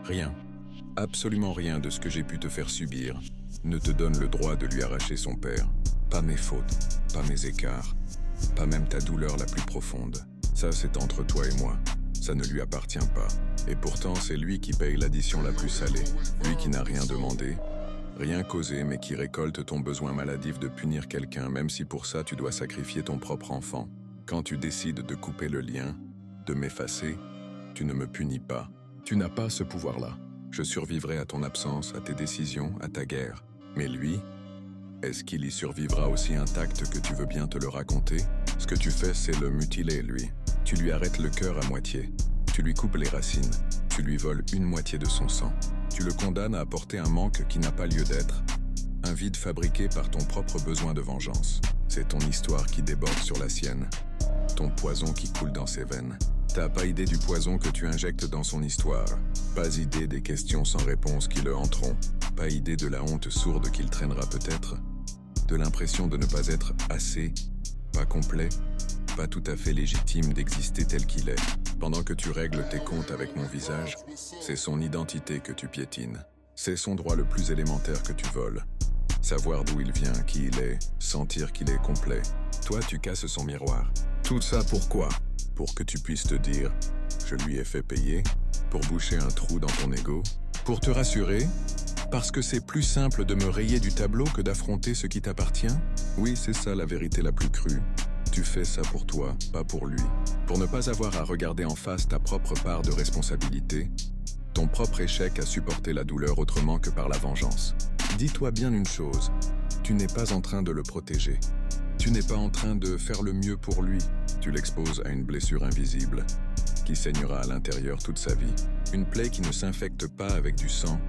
Rien, absolument rien de ce que j'ai pu te faire subir ne te donne le droit de lui arracher son père. Pas mes fautes, pas mes écarts, pas même ta douleur la plus profonde. Ça, c'est entre toi et moi. Ça ne lui appartient pas. Et pourtant, c'est lui qui paye l'addition la plus salée. Lui qui n'a rien demandé, rien causé, mais qui récolte ton besoin maladif de punir quelqu'un, même si pour ça tu dois sacrifier ton propre enfant. Quand tu décides de couper le lien, de m'effacer, tu ne me punis pas. Tu n'as pas ce pouvoir-là. Je survivrai à ton absence, à tes décisions, à ta guerre. Mais lui, est-ce qu'il y survivra aussi intact que tu veux bien te le raconter? Ce que tu fais, c'est le mutiler, lui. Tu lui arrêtes le cœur à moitié. Tu lui coupes les racines. Tu lui voles une moitié de son sang. Tu le condamnes à porter un manque qui n'a pas lieu d'être. Un vide fabriqué par ton propre besoin de vengeance. C'est ton histoire qui déborde sur la sienne. Ton poison qui coule dans ses veines. T'as pas idée du poison que tu injectes dans son histoire. Pas idée des questions sans réponse qui le hanteront. Pas idée de la honte sourde qu'il traînera peut-être. De l'impression de ne pas être assez, pas complet, pas tout à fait légitime d'exister tel qu'il est. Pendant que tu règles tes comptes avec mon visage, c'est son identité que tu piétines. C'est son droit le plus élémentaire que tu voles. Savoir d'où il vient, qui il est, sentir qu'il est complet. Toi, tu casses son miroir. Tout ça pourquoi? Pour que tu puisses te dire « Je lui ai fait payer », pour boucher un trou dans ton ego, pour te rassurer, parce que c'est plus simple de me rayer du tableau que d'affronter ce qui t'appartient? Oui, c'est ça la vérité la plus crue. Tu fais ça pour toi, pas pour lui. Pour ne pas avoir à regarder en face ta propre part de responsabilité, ton propre échec à supporter la douleur autrement que par la vengeance. Dis-toi bien une chose, tu n'es pas en train de le protéger. Tu n'es pas en train de faire le mieux pour lui. Tu l'exposes à une blessure invisible, qui saignera à l'intérieur toute sa vie. Une plaie qui ne s'infecte pas avec du sang,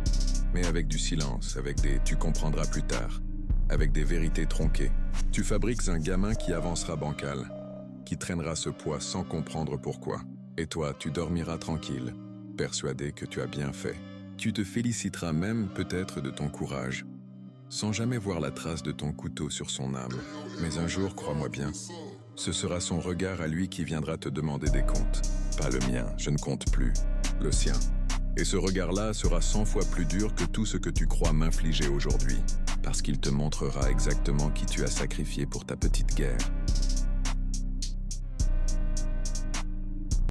mais avec du silence, avec des « tu comprendras plus tard », avec des vérités tronquées. Tu fabriques un gamin qui avancera bancal, qui traînera ce poids sans comprendre pourquoi. Et toi, tu dormiras tranquille, persuadé que tu as bien fait. Tu te féliciteras même peut-être de ton courage, sans jamais voir la trace de ton couteau sur son âme. Mais un jour, crois-moi bien, ce sera son regard à lui qui viendra te demander des comptes. Pas le mien, je ne compte plus, le sien. Et ce regard-là sera 100 fois plus dur que tout ce que tu crois m'infliger aujourd'hui, parce qu'il te montrera exactement qui tu as sacrifié pour ta petite guerre.